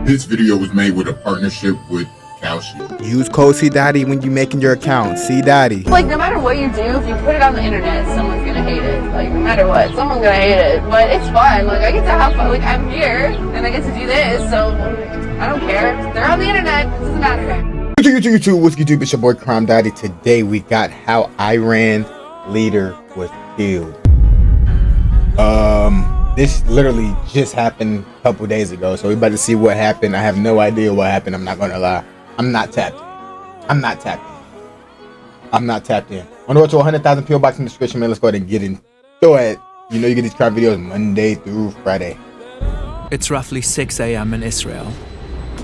This video was made with a partnership with Calci. Use code CDotty when you're making your account. CDotty. Like, no matter what you do, if you put it on the internet, someone's gonna hate it. Like, no matter what, someone's gonna hate it. But it's fun. Like, I get to have fun. Like, I'm here, and I get to do this, so I don't care. They're on the internet. It doesn't matter. YouTube, what's YouTube? It's your boy Crime Daddy. Today we got how Iran leader was killed. This literally just happened a couple days ago, so we about to see what happened. I have no idea what happened. I'm not gonna lie. I'm not tapped in. I'm not tapped in. On the road to 100,000 PO box in the description, man. Let's go ahead and get in. Go ahead. You know you get these crime videos Monday through Friday. It's roughly 6 a.m. in Israel.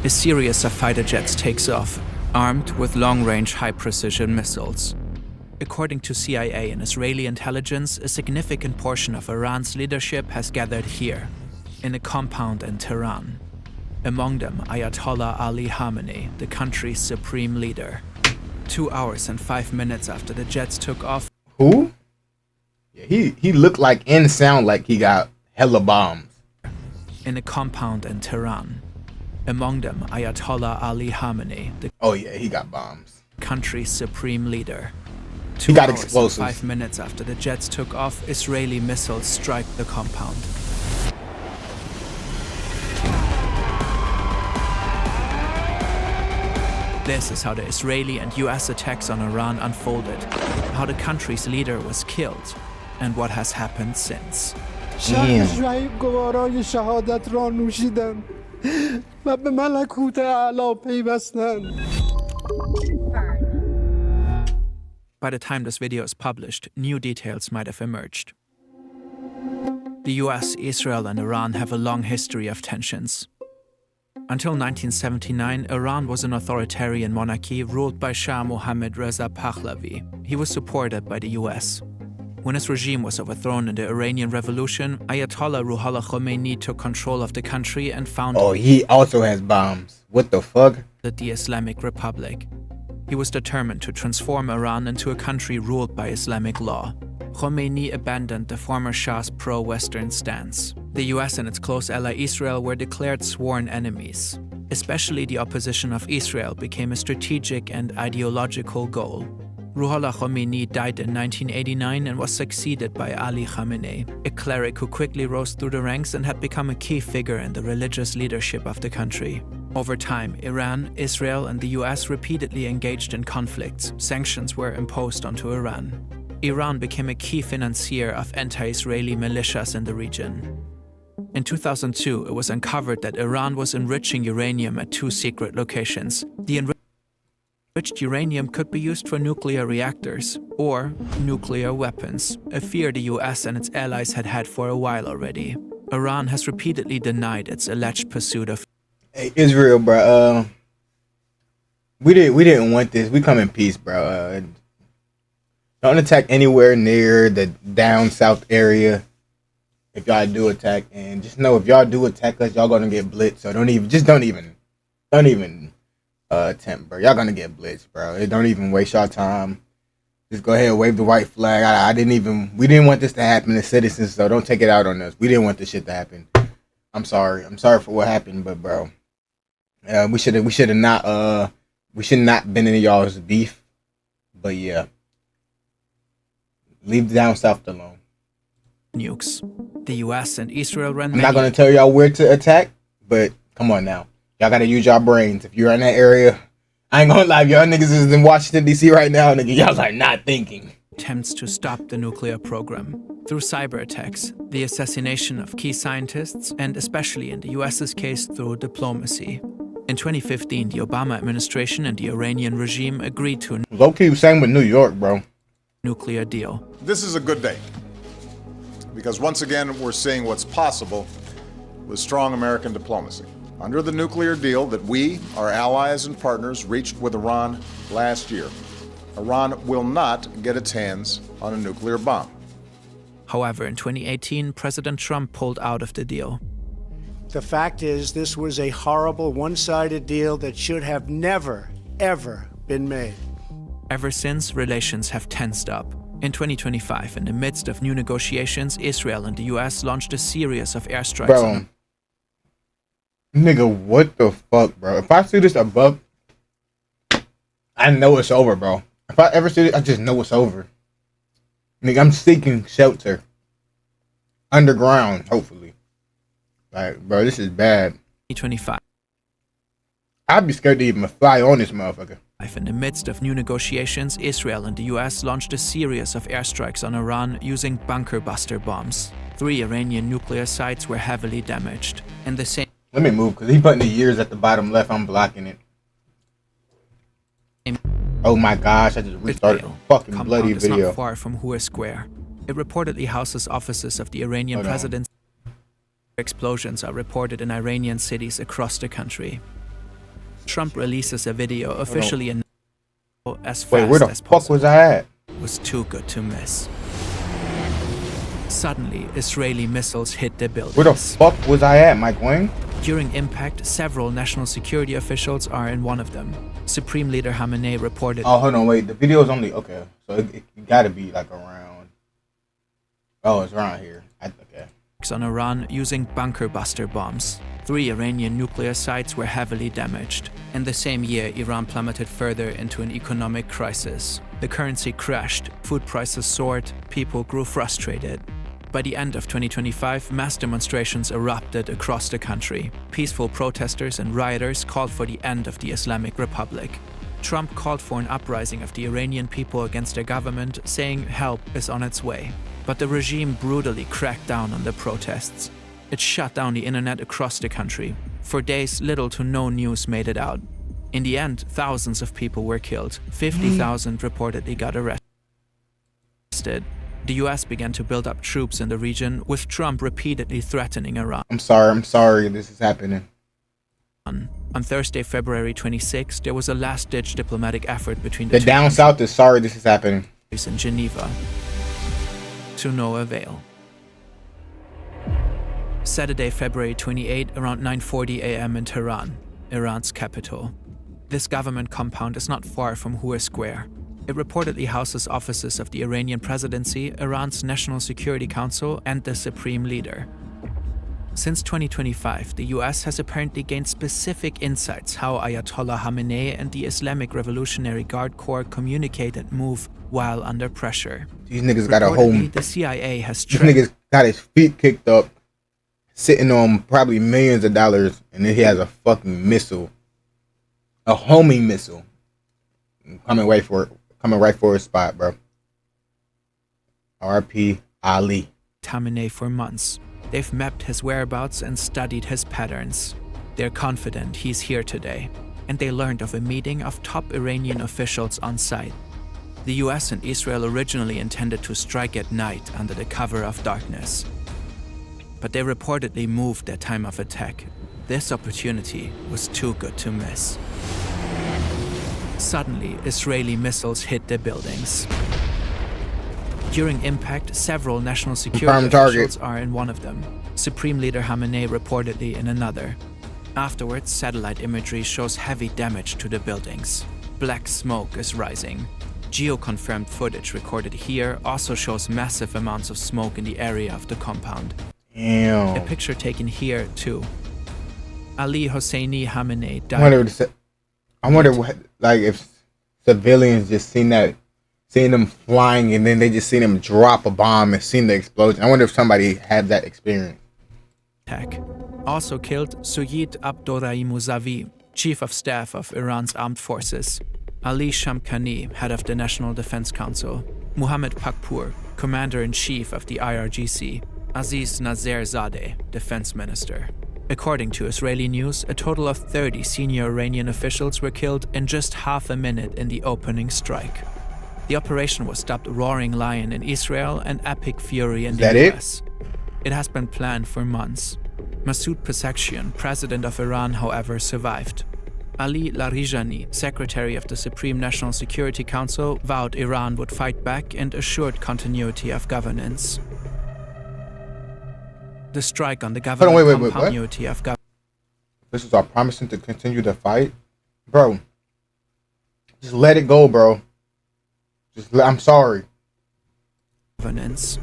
A series of fighter jets takes off, armed with long-range, high-precision missiles. According to CIA and Israeli intelligence, a significant portion of Iran's leadership has gathered here, in a compound in Tehran. Among them, Ayatollah Ali Khamenei, the country's supreme leader. 2 hours and 5 minutes after the jets took off. Who? Yeah, he looked like and sound like he got hella bombs. In a compound in Tehran. Among them, Ayatollah Ali Khamenei, the he got bombs. country's supreme leader. He got 2 hours explosives. and 5 minutes after the jets took off, Israeli missiles strike the compound. This is how the Israeli and US attacks on Iran unfolded, how the country's leader was killed, and what has happened since. Damn. By the time this video is published, new details might have emerged. The US, Israel, and Iran have a long history of tensions. Until 1979, Iran was an authoritarian monarchy ruled by Shah Mohammad Reza Pahlavi. He was supported by the US. When his regime was overthrown in the Iranian Revolution, Ayatollah Ruhollah Khomeini took control of the country and founded He also has bombs. What the fuck? the Islamic Republic. He was determined to transform Iran into a country ruled by Islamic law. Khomeini abandoned the former Shah's pro-Western stance. The US and its close ally Israel were declared sworn enemies. Especially the opposition of Israel became a strategic and ideological goal. Ruhollah Khomeini died in 1989 and was succeeded by Ali Khamenei, a cleric who quickly rose through the ranks and had become a key figure in the religious leadership of the country. Over time, Iran, Israel, and the US repeatedly engaged in conflicts. Sanctions were imposed onto Iran. Iran became a key financier of anti-Israeli militias in the region. In 2002, it was uncovered that Iran was enriching uranium at 2 secret locations. The enriched uranium could be used for nuclear reactors or nuclear weapons, a fear the US and its allies had had for a while already. Iran has repeatedly denied its alleged pursuit of Hey, Israel, bro. We didn't want this. We come in peace, bro. Don't attack anywhere near the down south area. If y'all do attack, and just know if y'all do attack us, y'all gonna get blitzed. So don't even attempt, bro. Y'all gonna get blitzed, bro. Don't even waste y'all time. Just go ahead and wave the white flag. We didn't want this to happen as citizens, so don't take it out on us. We didn't want this shit to happen. I'm sorry for what happened, but bro. We should not been in y'all's beef, but yeah, leave down south alone. nukes. The US and Israel ran I'm not gonna tell y'all where to attack, but come on now, y'all gotta use y'all brains. If you're in that area, I ain't gonna lie, y'all niggas is in Washington D.C. right now, nigga. Y'all are not thinking. attempts to stop the nuclear program. Through cyber attacks, the assassination of key scientists, and especially in the US's case, through diplomacy. In 2015, the Obama administration and the Iranian regime agreed to a Low-key, same with New York, bro. nuclear deal. This is a good day because once again we're seeing what's possible with strong American diplomacy. Under the nuclear deal that we, our allies and partners, reached with Iran last year, Iran will not get its hands on a nuclear bomb. However, in 2018, President Trump pulled out of the deal. The fact is, this was a horrible, one-sided deal that should have never, ever been made. Ever since, relations have tensed up. In 2025, in the midst of new negotiations, Israel and the US launched a series of airstrikes on Nigga, what the fuck, bro? If I see this above, I know it's over, bro. If I ever see it, I just know it's over. Nigga, I'm seeking shelter. Underground, hopefully. Like, bro, this is bad. 2025. I'd be scared to even fly on this motherfucker. In the midst of new negotiations, Israel and the US launched a series of airstrikes on Iran using bunker buster bombs. 3 Iranian nuclear sites were heavily damaged. In the same... Let me move, because he's putting the years at the bottom left. I'm blocking it. Oh my gosh, I just restarted a fucking bloody video. Is not far from Hua Square. It reportedly houses offices of the Iranian presidency. Explosions are reported in Iranian cities across the country. Trump releases a video officially announced as fast Wait, where the as fuck possible. was I at? Was too good to miss. Suddenly, Israeli missiles hit the buildings. Where the fuck was I at, Mike Wang? During impact, several national security officials are in one of them. Supreme Leader Khamenei reported... Oh, hold on, wait. The video is only... Okay, so it gotta be like around... Oh, it's around here. Okay. On Iran using bunker buster bombs. 3 Iranian nuclear sites were heavily damaged. In the same year, Iran plummeted further into an economic crisis. The currency crashed, food prices soared, people grew frustrated. By the end of 2025, mass demonstrations erupted across the country. Peaceful protesters and rioters called for the end of the Islamic Republic. Trump called for an uprising of the Iranian people against their government, saying help is on its way. But the regime brutally cracked down on the protests. It shut down the internet across the country. For days, little to no news made it out. In the end, thousands of people were killed. 50,000 reportedly got arrested. The US began to build up troops in the region, with Trump repeatedly threatening Iran. I'm sorry, this is happening. On Thursday, February 26, there was a last-ditch diplomatic effort between the down south is sorry this is happening. In Geneva. To no avail. Saturday, February 28, around 9:40 a.m. in Tehran, Iran's capital. This government compound is not far from Hua Square. It reportedly houses offices of the Iranian presidency, Iran's National Security Council, and the Supreme Leader. Since 2025, the US has apparently gained specific insights how Ayatollah Khamenei and the Islamic Revolutionary Guard Corps communicate and move while under pressure. These niggas got a home. The CIA has These niggas got his feet kicked up, sitting on probably millions of dollars, and then he has a fucking missile. A homing missile. Coming right for his spot, bro. RP Ali. Khamenei for months. They've mapped his whereabouts and studied his patterns. They're confident he's here today, and they learned of a meeting of top Iranian officials on site. The US and Israel originally intended to strike at night under the cover of darkness. But they reportedly moved their time of attack. This opportunity was too good to miss. Suddenly, Israeli missiles hit the buildings. During impact, several national security officials are in one of them. Supreme Leader Khamenei reportedly in another. Afterwards, satellite imagery shows heavy damage to the buildings. Black smoke is rising. Geo-confirmed footage recorded here also shows massive amounts of smoke in the area of the compound. Damn. A picture taken here, too. Ali Hosseini Khamenei died. I wonder what, like, if civilians just seen them flying and then they just seen them drop a bomb and seen the explosion. I wonder if somebody had that experience. Also killed Suyid Abdorrahim Mousavi, Chief of Staff of Iran's Armed Forces. Ali Shamkhani, Head of the National Defense Council. Muhammad Pakpour, Commander-in-Chief of the IRGC. Aziz Nazerzadeh, Defense Minister. According to Israeli news, a total of 30 senior Iranian officials were killed in just half a minute in the opening strike. The operation was dubbed Roaring Lion in Israel and Epic Fury in the US. It has been planned for months. Masoud Pezeshkian, president of Iran, however, survived. Ali Larijani, secretary of the Supreme National Security Council, vowed Iran would fight back and assured continuity of governance. The strike on the government continuity of government. Officials are promising to continue the fight, bro. Just let it go, bro. I'm sorry. Governance.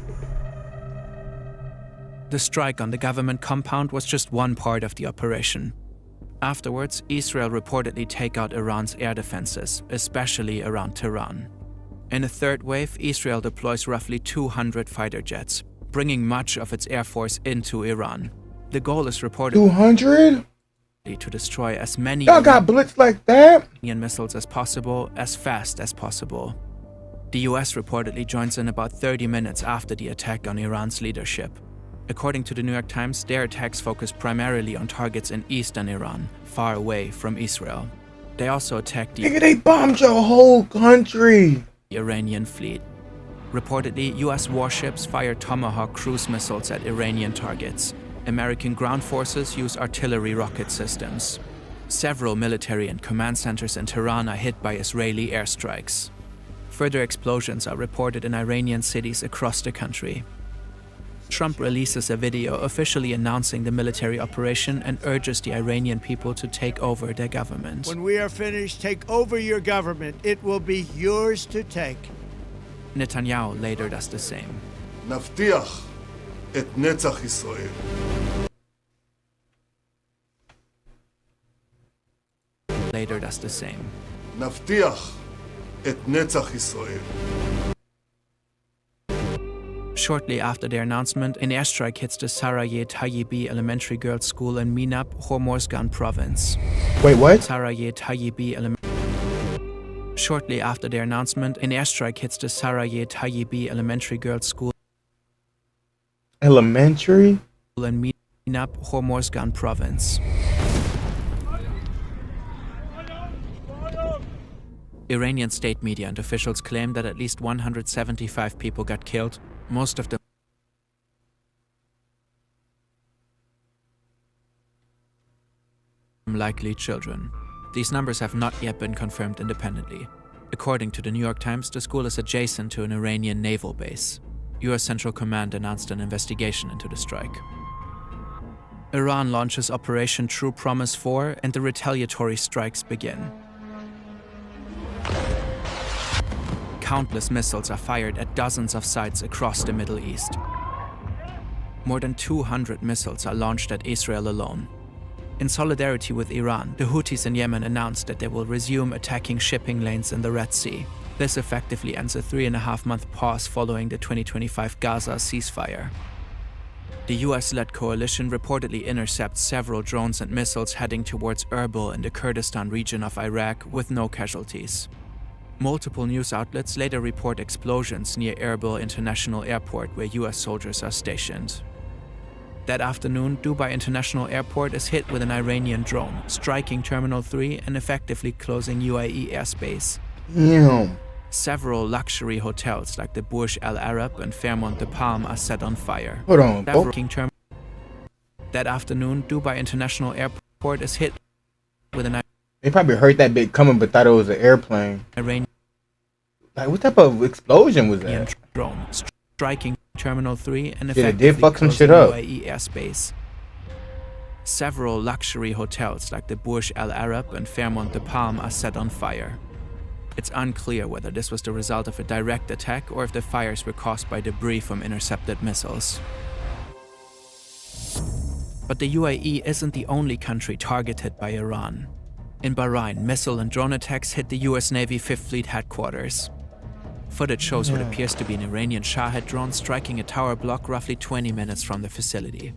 The strike on the government compound was just one part of the operation. Afterwards, Israel reportedly take out Iran's air defenses, especially around Tehran. In a third wave, Israel deploys roughly 200 fighter jets, bringing much of its air force into Iran. The goal is reported 200? to destroy as many Y'all got blitzed like that? Iranian missiles as possible, as fast as possible. The US reportedly joins in about 30 minutes after the attack on Iran's leadership. According to the New York Times, their attacks focused primarily on targets in eastern Iran, far away from Israel. They also attacked the Nigga, they bombed your whole country. Iranian fleet. Reportedly, US warships fired Tomahawk cruise missiles at Iranian targets. American ground forces use artillery rocket systems. Several military and command centers in Tehran are hit by Israeli airstrikes. Further explosions are reported in Iranian cities across the country. Trump releases a video officially announcing the military operation and urges the Iranian people to take over their government. When we are finished, take over your government. It will be yours to take. Netanyahu later does the same. נבטיח את נצח ישראל. Later does the same. נבטיח את נצח ישראל. Shortly after their announcement, an airstrike hits the Saraye Tayyibi Elementary Girls' School in Minab, Hormozgan province. Wait, what? Saraye Tayyibi Shortly after their announcement, an airstrike hits the Saraye Tayyibi Elementary Girls' School Elementary? in Minab, Hormozgan province. Iranian state media and officials claim that at least 175 people got killed, most of them likely children. These numbers have not yet been confirmed independently. According to the New York Times, the school is adjacent to an Iranian naval base. US Central Command announced an investigation into the strike. Iran launches Operation True Promise 4 and the retaliatory strikes begin. Countless missiles are fired at dozens of sites across the Middle East. More than 200 missiles are launched at Israel alone. In solidarity with Iran, the Houthis in Yemen announced that they will resume attacking shipping lanes in the Red Sea. This effectively ends a 3.5-month pause following the 2025 Gaza ceasefire. The US-led coalition reportedly intercepts several drones and missiles heading towards Erbil in the Kurdistan region of Iraq with no casualties. Multiple news outlets later report explosions near Erbil International Airport where US soldiers are stationed. That afternoon, Dubai International Airport is hit with an Iranian drone, striking Terminal 3 and effectively closing UAE airspace. Damn. Several luxury hotels like the Burj Al Arab and Fairmont de Palm are set on fire. Hold on. That afternoon, Dubai International Airport is hit with an They probably heard that bit coming but thought it was an airplane. Iranian Like, what type of explosion was that? drone, striking Terminal 3 and Shit, it effectively did fuck some closing shit up. UAE airspace. Several luxury hotels like the Burj Al Arab and Fairmont de Palm are set on fire. It's unclear whether this was the result of a direct attack or if the fires were caused by debris from intercepted missiles. But the UAE isn't the only country targeted by Iran. In Bahrain, missile and drone attacks hit the US Navy 5th Fleet headquarters. Footage shows what appears to be an Iranian Shahed drone striking a tower block roughly 20 minutes from the facility.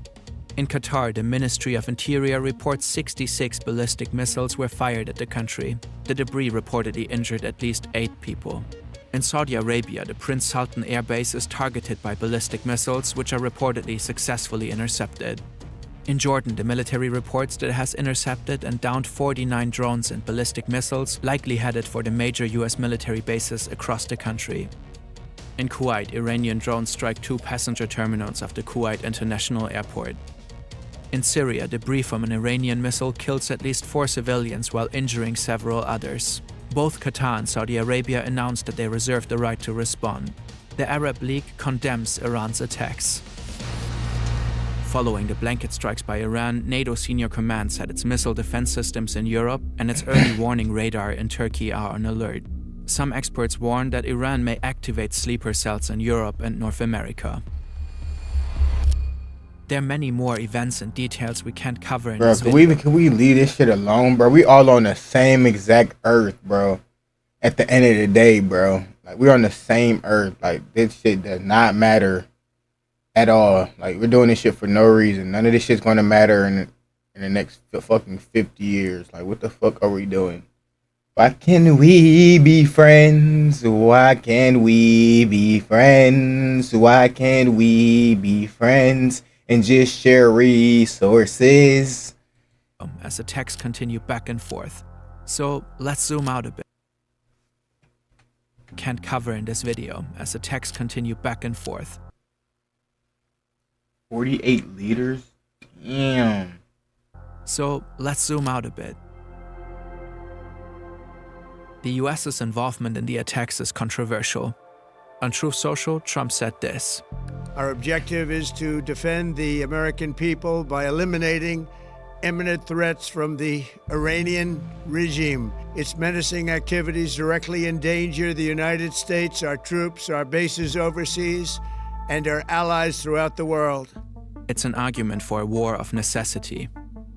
In Qatar, the Ministry of Interior reports 66 ballistic missiles were fired at the country. The debris reportedly injured at least 8 people. In Saudi Arabia, the Prince Sultan Air Base is targeted by ballistic missiles, which are reportedly successfully intercepted. In Jordan, the military reports that it has intercepted and downed 49 drones and ballistic missiles, likely headed for the major US military bases across the country. In Kuwait, Iranian drones strike 2 passenger terminals of the Kuwait International Airport. In Syria, debris from an Iranian missile kills at least 4 civilians while injuring several others. Both Qatar and Saudi Arabia announced that they reserve the right to respond. The Arab League condemns Iran's attacks. Following the blanket strikes by Iran, NATO senior command said its missile defense systems in Europe and its early warning radar in Turkey are on alert. Some experts warn that Iran may activate sleeper cells in Europe and North America. There are many more events and details we can't cover in Bro, this video. can we leave this shit alone, bro? We all on the same exact earth, bro. At the end of the day, bro. Like, we're on the same earth. Like, this shit does not matter at all. Like, we're doing this shit for no reason. None of this shit's gonna matter in the next fucking 50 years. Like, what the fuck are we doing? Why can't we be friends? Why can't we be friends? Why can't we be friends and just share resources? As the texts continue back and forth. So let's zoom out a bit. Can't cover in this video as the texts continue back and forth. 48 liters? Damn. So let's zoom out a bit. The US's involvement in the attacks is controversial. On Truth Social, Trump said this. Our objective is to defend the American people by eliminating imminent threats from the Iranian regime. Its menacing activities directly endanger the United States, our troops, our bases overseas, and our allies throughout the world. It's an argument for a war of necessity.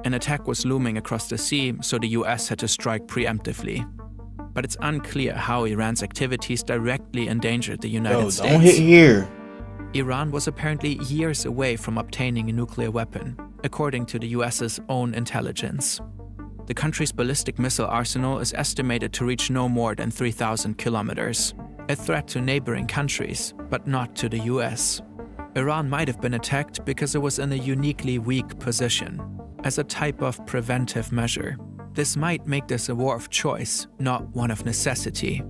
An attack was looming across the sea, so the US had to strike preemptively. But it's unclear how Iran's activities directly endangered the United States. Don't hit here. Iran was apparently years away from obtaining a nuclear weapon, according to the US's own intelligence. The country's ballistic missile arsenal is estimated to reach no more than 3,000 kilometers, a threat to neighboring countries, but not to the US. Iran might have been attacked because it was in a uniquely weak position, as a type of preventive measure. This might make this a war of choice, not one of necessity.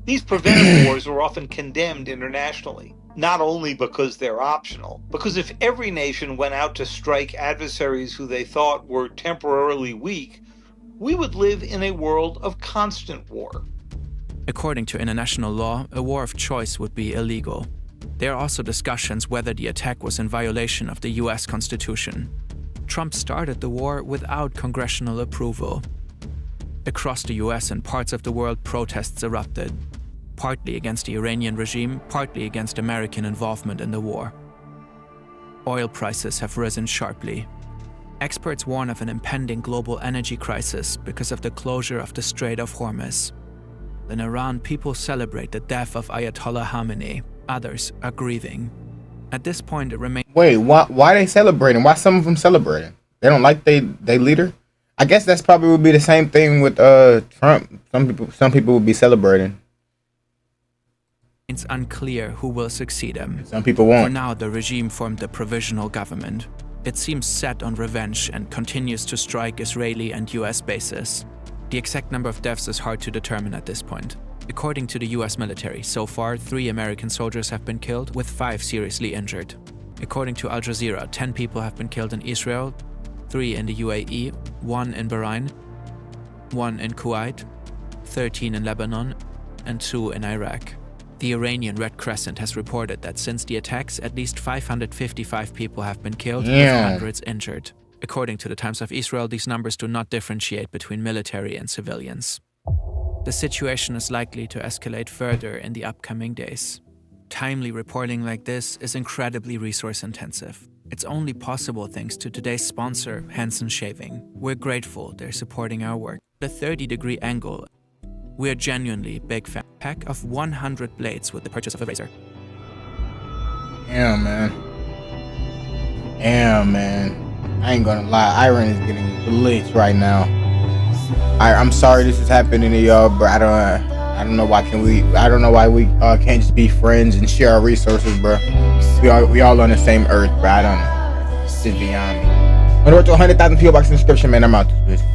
These preventive wars are often condemned internationally, not only because they're optional, because if every nation went out to strike adversaries who they thought were temporarily weak, we would live in a world of constant war. According to international law, a war of choice would be illegal. There are also discussions whether the attack was in violation of the US Constitution. Trump started the war without congressional approval. Across the US and parts of the world, protests erupted, partly against the Iranian regime, partly against American involvement in the war. Oil prices have risen sharply. Experts warn of an impending global energy crisis because of the closure of the Strait of Hormuz. In Iran, people celebrate the death of Ayatollah Khamenei. Others are grieving. At this point, it remains... Wait, why are they celebrating? Why some of them celebrating? They don't like they leader? I guess that's probably would be the same thing with Trump. Some people would be celebrating. It's unclear who will succeed him. Some people won't. For now, the regime formed a provisional government. It seems set on revenge and continues to strike Israeli and US bases. The exact number of deaths is hard to determine at this point. According to the US military, so far 3 American soldiers have been killed, with 5 seriously injured. According to Al Jazeera, 10 people have been killed in Israel, 3 in the UAE, 1 in Bahrain, 1 in Kuwait, 13 in Lebanon, and 2 in Iraq. The Iranian Red Crescent has reported that since the attacks, at least 555 people have been killed, with hundreds injured. According to the Times of Israel, these numbers do not differentiate between military and civilians. The situation is likely to escalate further in the upcoming days. Timely reporting like this is incredibly resource-intensive. It's only possible thanks to today's sponsor, Hansen Shaving. We're grateful they're supporting our work. The 30-degree angle. We're genuinely big fan. Pack of 100 blades with the purchase of a razor. Damn, man. I ain't gonna lie. Iran is getting blitzed right now. I'm sorry this is happening to y'all, but I don't know why we can't just be friends and share our resources, bro. We all on the same earth, bro. I don't know. It's just beyond me. I'm gonna work to 100,000 PO box in the description, man. I'm out this bitch.